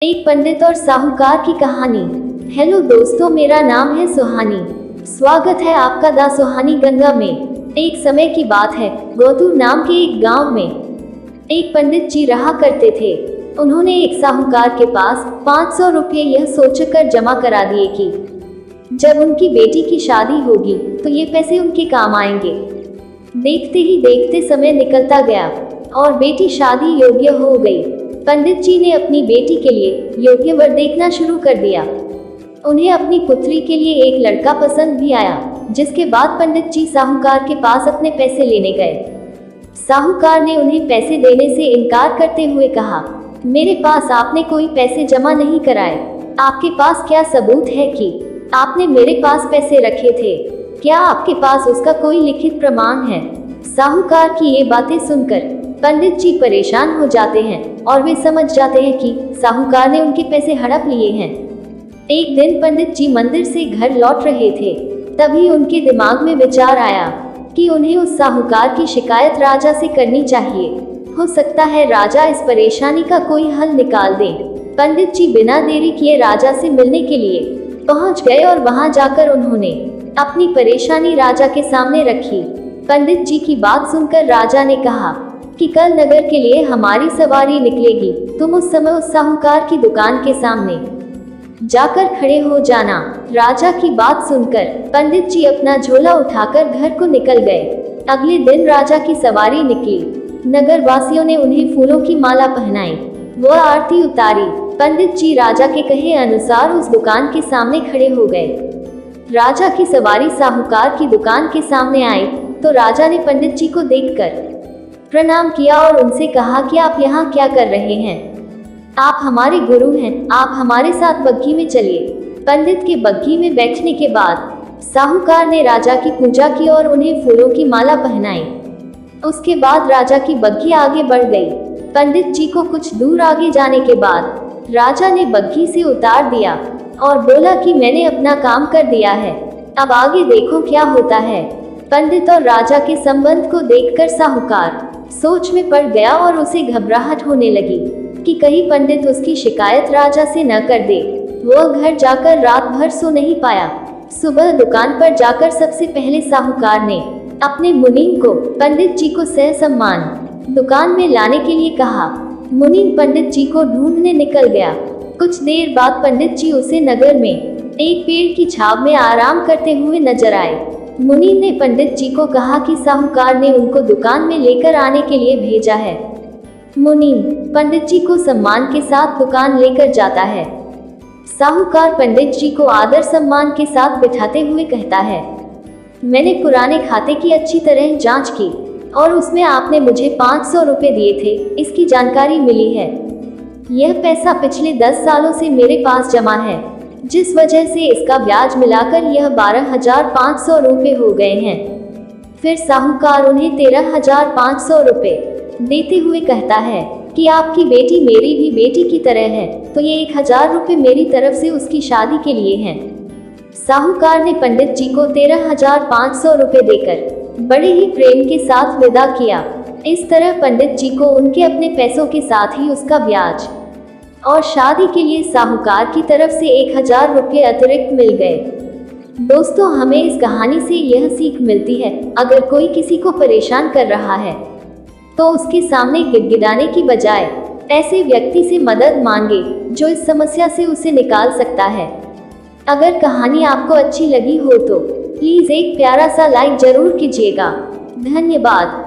एक पंडित और साहूकार की कहानी। हेलो दोस्तों, मेरा नाम है सुहानी। स्वागत है आपका द सुहानी गंगा में। एक समय की बात है, गोतूर नाम के एक गांव में एक पंडित जी रहा करते थे। उन्होंने एक साहूकार के पास 500 रुपये यह सोचकर जमा करा दिए कि जब उनकी बेटी की शादी होगी तो ये पैसे उनके काम आएंगे। देखते ही देखते समय निकलता गया और बेटी शादी योग्य हो गई। पंडित जी ने अपनी बेटी के लिए योग्य वर देखना शुरू कर दिया। उन्हें अपनी पुत्री के लिए एक लड़का पसंद भी आया, जिसके बाद पंडित जी साहूकार के पास अपने पैसे लेने गए। साहूकार ने उन्हें पैसे देने से इनकार करते हुए कहा, मेरे पास आपने कोई पैसे जमा नहीं कराए। आपके पास क्या सबूत है कि आपने मेरे पास पैसे रखे थे? क्या आपके पास उसका कोई लिखित प्रमाण है? साहूकार की ये बातें सुनकर पंडित जी परेशान हो जाते हैं और वे समझ जाते हैं कि साहूकार ने उनके पैसे हड़प लिए हैं। एक दिन पंडित जी मंदिर से घर लौट रहे थे, तभी उनके दिमाग में विचार आया कि उन्हें उस साहूकार की शिकायत राजा से करनी चाहिए। हो सकता है राजा इस परेशानी का कोई हल निकाल दे। पंडित जी बिना देरी किए राजा से मिलने के लिए पहुंच गए और वहां जाकर उन्होंने अपनी परेशानी राजा के सामने रखी। पंडित जी की बात सुनकर राजा ने कहा कि कल नगर के लिए हमारी सवारी निकलेगी। तुम उस समय उस साहूकार की दुकान के सामने जाकर खड़े हो जाना। राजा की बात सुनकर पंडित जी अपना झोला उठाकर घर को निकल गए। अगले दिन राजा की सवारी निकली। नगर वासियों ने उन्हें फूलों की माला पहनाई, वह आरती उतारी। पंडित जी राजा के कहे अनुसार उस दुकान के सामने खड़े हो गए। राजा की सवारी साहूकार की दुकान के सामने आई तो राजा ने पंडित जी को देखकर प्रणाम किया और उनसे कहा कि आप यहाँ क्या कर रहे हैं? आप हमारे गुरु हैं, आप हमारे साथ बग्घी में चलिए। पंडित के बग्घी में बैठने के बाद साहूकार ने राजा की पूजा की और उन्हें फूलों की माला पहनाई। उसके बाद राजा की बग्घी आगे बढ़ गई। पंडित जी को कुछ दूर आगे जाने के बाद राजा ने बग्घी से उतार दिया और बोला कि मैंने अपना काम कर दिया है, अब आगे देखो क्या होता है। पंडित और राजा के संबंध को देखकर साहूकार सोच में पड़ गया और उसे घबराहट होने लगी कि कहीं पंडित उसकी शिकायत राजा से न कर दे। वह घर जाकर रात भर सो नहीं पाया। सुबह दुकान पर जाकर सबसे पहले साहूकार ने अपने मुनीम को पंडित जी को सह सम्मान दुकान में लाने के लिए कहा। मुनीम पंडित जी को ढूंढने निकल गया। कुछ देर बाद पंडित जी उसे नगर में एक पेड़ की छाव में आराम करते हुए नजर आए। मुनीम ने पंडित जी को कहा कि साहूकार ने उनको दुकान में लेकर आने के लिए भेजा है। मुनीम पंडित जी को सम्मान के साथ दुकान लेकर जाता है। साहूकार पंडित जी को आदर सम्मान के साथ बिठाते हुए कहता है, मैंने पुराने खाते की अच्छी तरह जांच की और उसमें आपने मुझे 500 रुपये दिए थे, इसकी जानकारी मिली है। यह पैसा पिछले 10 सालों से मेरे पास जमा है, जिस वजह से इसका ब्याज मिलाकर यह 12,500 रुपये हो गए हैं। फिर साहूकार उन्हें 13,500 रुपये देते हुए कहता है कि आपकी बेटी मेरी भी बेटी की तरह है, तो ये 1,000 रुपये मेरी तरफ से उसकी शादी के लिए हैं। साहूकार ने पंडित जी को 13,500 रुपये देकर बड़े ही प्रेम के साथ विदा किया। इस तरह पंडित जी को उनके अपने पैसों के साथ ही उसका ब्याज और शादी के लिए साहूकार की तरफ से 1,000 रुपये अतिरिक्त मिल गए। दोस्तों, हमें इस कहानी से यह सीख मिलती है, अगर कोई किसी को परेशान कर रहा है तो उसके सामने गिड़गिड़ाने की बजाय ऐसे व्यक्ति से मदद मांगे जो इस समस्या से उसे निकाल सकता है। अगर कहानी आपको अच्छी लगी हो तो प्लीज़ एक प्यारा सा लाइक जरूर कीजिएगा। धन्यवाद।